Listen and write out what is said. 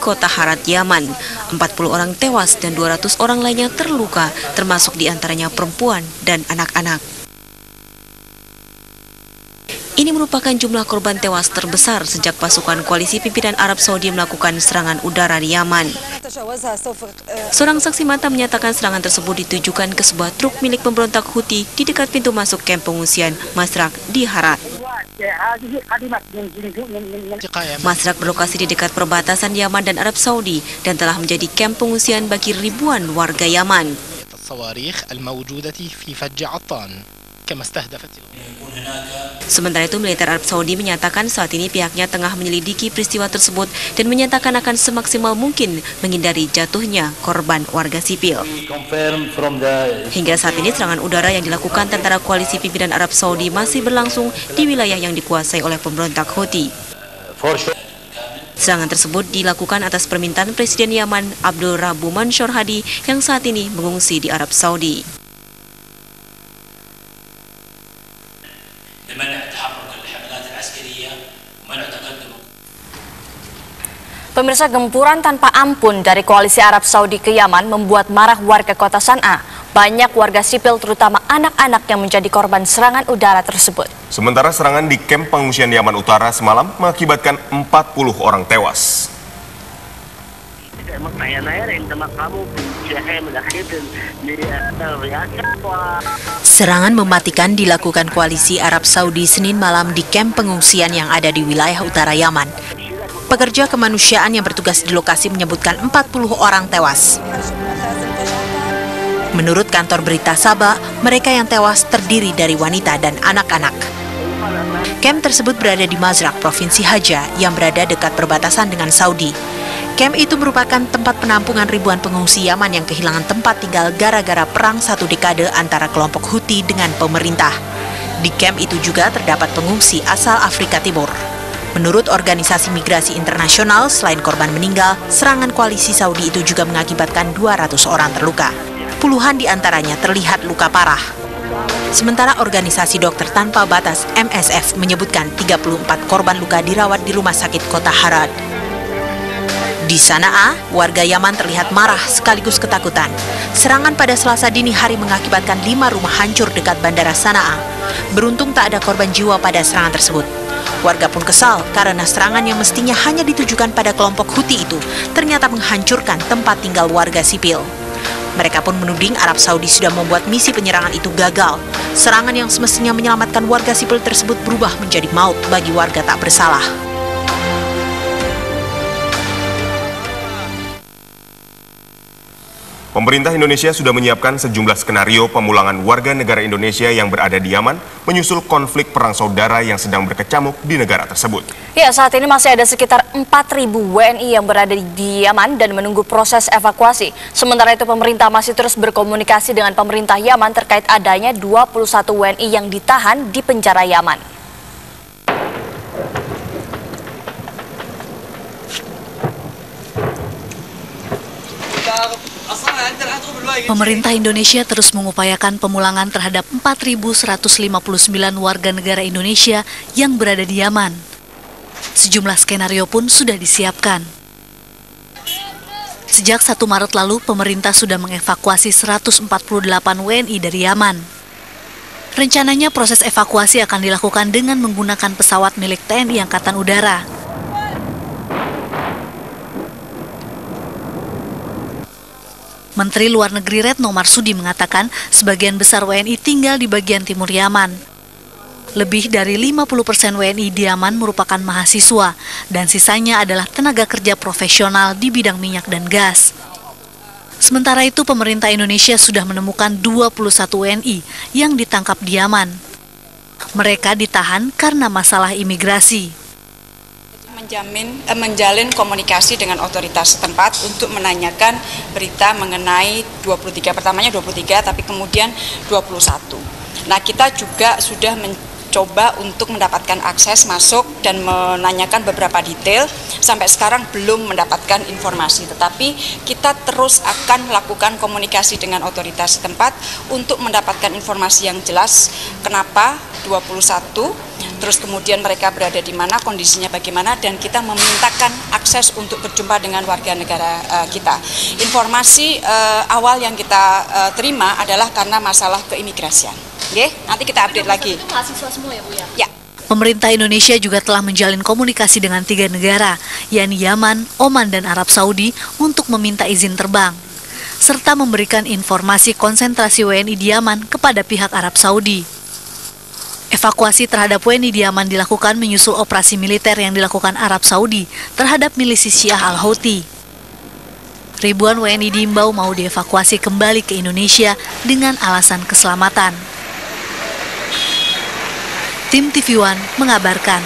kota Harat, Yaman. 40 orang tewas dan 200 orang lainnya terluka, termasuk diantaranya perempuan dan anak-anak. Ini merupakan jumlah korban tewas terbesar sejak pasukan koalisi pimpinan Arab Saudi melakukan serangan udara di Yaman. Seorang saksi mata menyatakan serangan tersebut ditujukan ke sebuah truk milik pemberontak Houthi di dekat pintu masuk kamp pengungsian Masrak di Harat. Masrak berlokasi di dekat perbatasan Yaman dan Arab Saudi dan telah menjadi kamp pengungsian bagi ribuan warga Yaman. Sementara itu, militer Arab Saudi menyatakan saat ini pihaknya tengah menyelidiki peristiwa tersebut dan menyatakan akan semaksimal mungkin menghindari jatuhnya korban warga sipil. Hingga saat ini, serangan udara yang dilakukan tentara koalisi pimpinan Arab Saudi masih berlangsung di wilayah yang dikuasai oleh pemberontak Houthi. Serangan tersebut dilakukan atas permintaan Presiden Yaman Abdul Rabbu Mansur Hadi yang saat ini mengungsi di Arab Saudi. Pemirsa, gempuran tanpa ampun dari koalisi Arab Saudi ke Yaman membuat marah warga kota San'a. Banyak warga sipil terutama anak-anak yang menjadi korban serangan udara tersebut. Sementara serangan di kamp pengungsian Yaman Utara semalam mengakibatkan 40 orang tewas. Serangan mematikan dilakukan koalisi Arab Saudi Senin malam di kamp pengungsian yang ada di wilayah utara Yaman. Pekerja kemanusiaan yang bertugas di lokasi menyebutkan 40 orang tewas. Menurut kantor berita Sabah, mereka yang tewas terdiri dari wanita dan anak-anak. Kamp tersebut berada di Mazrak, Provinsi Haja, yang berada dekat perbatasan dengan Saudi. Kamp itu merupakan tempat penampungan ribuan pengungsi Yaman yang kehilangan tempat tinggal gara-gara perang 1 dekade antara kelompok Houthi dengan pemerintah. Di kamp itu juga terdapat pengungsi asal Afrika Timur. Menurut Organisasi Migrasi Internasional, selain korban meninggal, serangan koalisi Saudi itu juga mengakibatkan 200 orang terluka. Puluhan di antaranya terlihat luka parah. Sementara Organisasi Dokter Tanpa Batas MSF menyebutkan 34 korban luka dirawat di rumah sakit kota Harat. Di Sanaa, warga Yaman terlihat marah sekaligus ketakutan. Serangan pada Selasa dini hari mengakibatkan 5 rumah hancur dekat bandara Sanaa. Beruntung tak ada korban jiwa pada serangan tersebut. Warga pun kesal karena serangan yang mestinya hanya ditujukan pada kelompok Houthi itu ternyata menghancurkan tempat tinggal warga sipil. Mereka pun menuding Arab Saudi sudah membuat misi penyerangan itu gagal. Serangan yang semestinya menyelamatkan warga sipil tersebut berubah menjadi maut bagi warga tak bersalah. Pemerintah Indonesia sudah menyiapkan sejumlah skenario pemulangan warga negara Indonesia yang berada di Yaman menyusul konflik perang saudara yang sedang berkecamuk di negara tersebut. Ya, saat ini masih ada sekitar 4.000 WNI yang berada di Yaman dan menunggu proses evakuasi. Sementara itu pemerintah masih terus berkomunikasi dengan pemerintah Yaman terkait adanya 21 WNI yang ditahan di penjara Yaman. Pemerintah Indonesia terus mengupayakan pemulangan terhadap 4.159 warga negara Indonesia yang berada di Yaman. Sejumlah skenario pun sudah disiapkan. Sejak 1 Maret lalu, pemerintah sudah mengevakuasi 148 WNI dari Yaman. Rencananya proses evakuasi akan dilakukan dengan menggunakan pesawat milik TNI Angkatan Udara. Menteri Luar Negeri Retno Marsudi mengatakan sebagian besar WNI tinggal di bagian timur Yaman. Lebih dari 50% WNI di Yaman merupakan mahasiswa dan sisanya adalah tenaga kerja profesional di bidang minyak dan gas. Sementara itu pemerintah Indonesia sudah menemukan 21 WNI yang ditangkap di Yaman. Mereka ditahan karena masalah imigrasi. Menjalin komunikasi dengan otoritas setempat untuk menanyakan berita mengenai 23, pertamanya 23 tapi kemudian 21. Nah, kita juga sudah mencoba untuk mendapatkan akses masuk dan menanyakan beberapa detail. Sampai sekarang belum mendapatkan informasi, tetapi kita terus akan lakukan komunikasi dengan otoritas setempat untuk mendapatkan informasi yang jelas kenapa 21 terus kemudian mereka berada di mana, kondisinya bagaimana, dan kita memintakan akses untuk berjumpa dengan warga negara kita. Informasi awal yang kita terima adalah karena masalah keimigrasian. Oke, nanti kita update lagi. Itu mahasiswa semua ya Bu ya? Ya. Pemerintah Indonesia juga telah menjalin komunikasi dengan 3 negara, yakni Yaman, Oman, dan Arab Saudi untuk meminta izin terbang, serta memberikan informasi konsentrasi WNI di Yaman kepada pihak Arab Saudi. Evakuasi terhadap WNI di Yaman dilakukan menyusul operasi militer yang dilakukan Arab Saudi terhadap milisi Syiah Al-Houthi. Ribuan WNI diimbau mau dievakuasi kembali ke Indonesia dengan alasan keselamatan. Tim TV One mengabarkan.